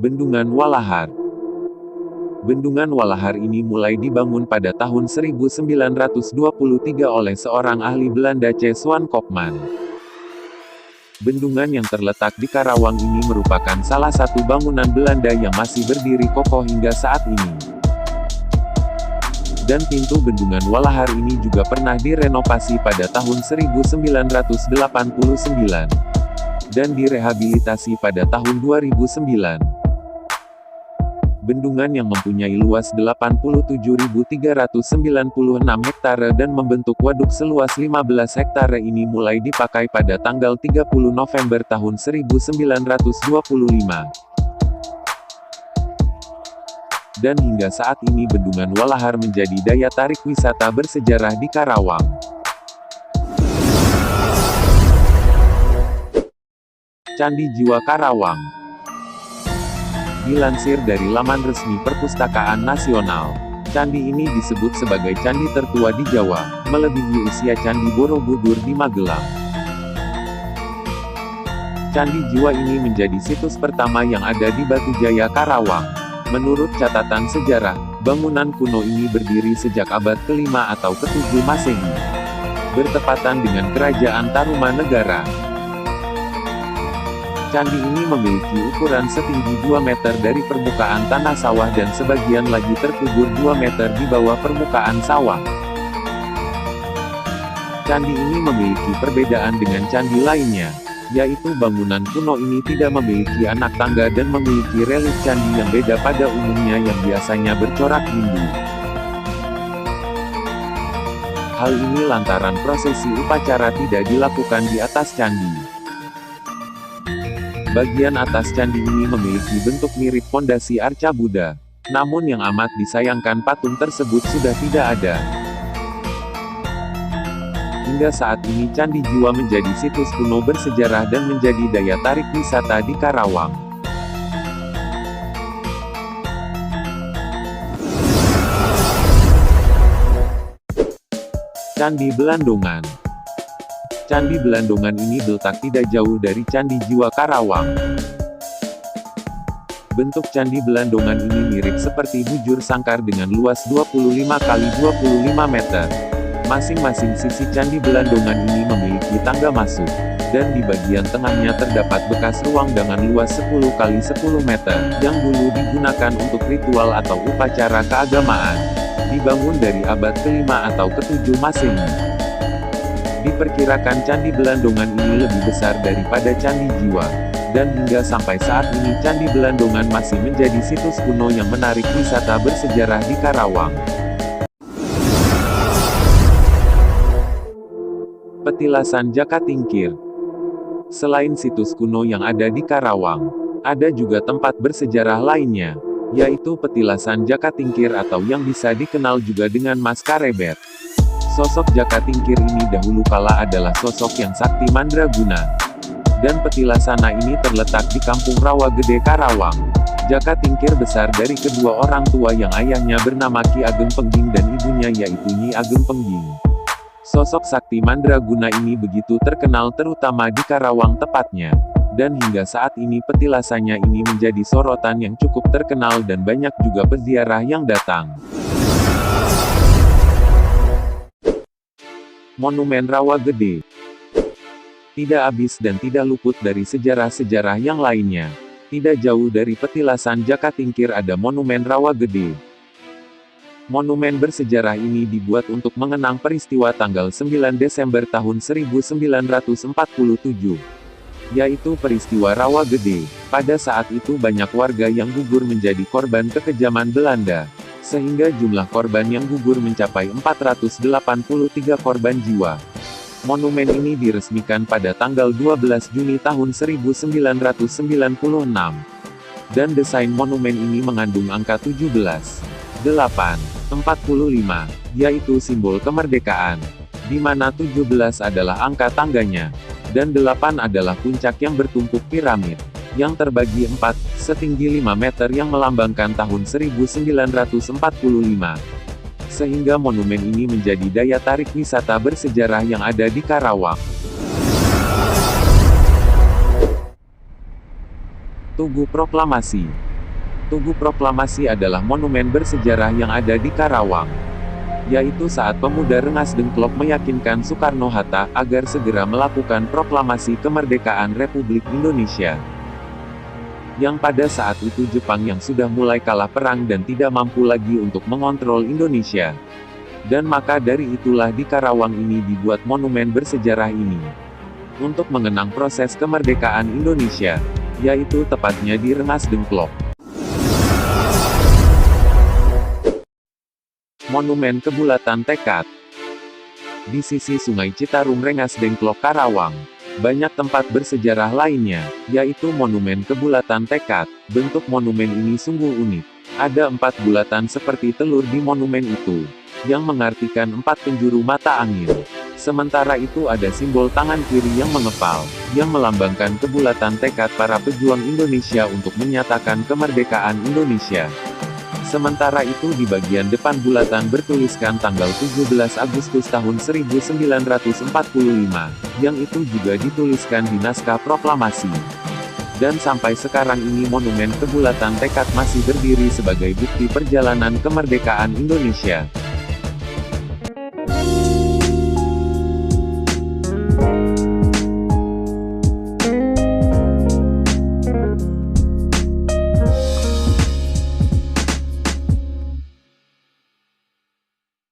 Bendungan Walahar. Bendungan Walahar ini mulai dibangun pada tahun 1923 oleh seorang ahli Belanda C. Swan Koopman. Bendungan yang terletak di Karawang ini merupakan salah satu bangunan Belanda yang masih berdiri kokoh hingga saat ini. Dan pintu Bendungan Walahar ini juga pernah direnovasi pada tahun 1989, dan direhabilitasi pada tahun 2009. Bendungan yang mempunyai luas 87.396 hektare dan membentuk waduk seluas 15 hektare ini mulai dipakai pada tanggal 30 November tahun 1925. Dan hingga saat ini Bendungan Walahar menjadi daya tarik wisata bersejarah di Karawang. Candi Jiwa Karawang. Dilansir dari laman resmi Perpustakaan Nasional, candi ini disebut sebagai candi tertua di Jawa, melebihi usia Candi Borobudur di Magelang. Candi Jiwa ini menjadi situs pertama yang ada di Batu Jaya, Karawang. Menurut catatan sejarah, bangunan kuno ini berdiri sejak abad ke-5 atau ke-7 Masehi, bertepatan dengan Kerajaan Tarumanegara. Candi ini memiliki ukuran setinggi 2 meter dari permukaan tanah sawah dan sebagian lagi terkubur 2 meter di bawah permukaan sawah. Candi ini memiliki perbedaan dengan candi lainnya, yaitu bangunan kuno ini tidak memiliki anak tangga dan memiliki relief candi yang beda pada umumnya yang biasanya bercorak Hindu. Hal ini lantaran prosesi upacara tidak dilakukan di atas candi. Bagian atas candi ini memiliki bentuk mirip pondasi arca Buddha. Namun yang amat disayangkan patung tersebut sudah tidak ada. Hingga saat ini Candi Jiwa menjadi situs kuno bersejarah dan menjadi daya tarik wisata di Karawang. Candi Belandongan. Candi Belandongan ini terletak tidak jauh dari Candi Jiwa Karawang. Bentuk Candi Belandongan ini mirip seperti bujur sangkar dengan luas 25 kali 25 meter. Masing-masing sisi Candi Belandongan ini memiliki tangga masuk, dan di bagian tengahnya terdapat bekas ruang dengan luas 10 kali 10 meter, yang dulu digunakan untuk ritual atau upacara keagamaan. Dibangun dari abad ke-5 atau ke-7 Masehi. Diperkirakan Candi Belandongan ini lebih besar daripada Candi Jiwa. Dan hingga sampai saat ini Candi Belandongan masih menjadi situs kuno yang menarik wisata bersejarah di Karawang. Petilasan Jakatingkir. Selain situs kuno yang ada di Karawang, ada juga tempat bersejarah lainnya, yaitu Petilasan Jakatingkir atau yang bisa dikenal juga dengan Mas Karebet. Sosok Jakatingkir ini dahulu kala adalah sosok yang sakti mandraguna. Dan petilasana ini terletak di Kampung Rawa Gede, Karawang. Jakatingkir besar dari kedua orang tua yang ayahnya bernama Ki Ageng Pengging dan ibunya yaitu Nyi Ageng Pengging. Sosok sakti mandraguna ini begitu terkenal terutama di Karawang tepatnya. Dan hingga saat ini petilasannya ini menjadi sorotan yang cukup terkenal dan banyak juga peziarah yang datang. Monumen Rawa Gede. Tidak habis dan tidak luput dari sejarah-sejarah yang lainnya. Tidak jauh dari petilasan Jakatingkir ada Monumen Rawa Gede. Monumen bersejarah ini dibuat untuk mengenang peristiwa tanggal 9 Desember tahun 1947. Yaitu peristiwa Rawa Gede. Pada saat itu banyak warga yang gugur menjadi korban kekejaman Belanda. Sehingga jumlah korban yang gugur mencapai 483 korban jiwa. Monumen ini diresmikan pada tanggal 12 Juni tahun 1996. Dan desain monumen ini mengandung angka 17, 8, 45, yaitu simbol kemerdekaan. Di mana 17 adalah angka tangganya, dan 8 adalah puncak yang bertumpuk piramid. Yang terbagi 4, setinggi 5 meter yang melambangkan tahun 1945. Sehingga monumen ini menjadi daya tarik wisata bersejarah yang ada di Karawang. Tugu Proklamasi. Tugu Proklamasi adalah monumen bersejarah yang ada di Karawang. Yaitu saat pemuda Rengas Dengklok meyakinkan Soekarno-Hatta agar segera melakukan proklamasi kemerdekaan Republik Indonesia. Yang pada saat itu Jepang yang sudah mulai kalah perang dan tidak mampu lagi untuk mengontrol Indonesia. Dan maka dari itulah di Karawang ini dibuat monumen bersejarah ini. Untuk mengenang proses kemerdekaan Indonesia, yaitu tepatnya di Rengas Dengklok. Monumen Kebulatan Tekad. Di sisi Sungai Citarum Rengas Dengklok Karawang, banyak tempat bersejarah lainnya, yaitu Monumen Kebulatan Tekad. Bentuk monumen ini sungguh unik. Ada 4 bulatan seperti telur di monumen itu, yang mengartikan 4 penjuru mata angin. Sementara itu ada simbol tangan kiri yang mengepal, yang melambangkan kebulatan tekad para pejuang Indonesia untuk menyatakan kemerdekaan Indonesia. Sementara itu di bagian depan bulatan bertuliskan tanggal 17 Agustus tahun 1945, yang itu juga dituliskan di naskah proklamasi. Dan sampai sekarang ini monumen Kebulatan Tekad masih berdiri sebagai bukti perjalanan kemerdekaan Indonesia.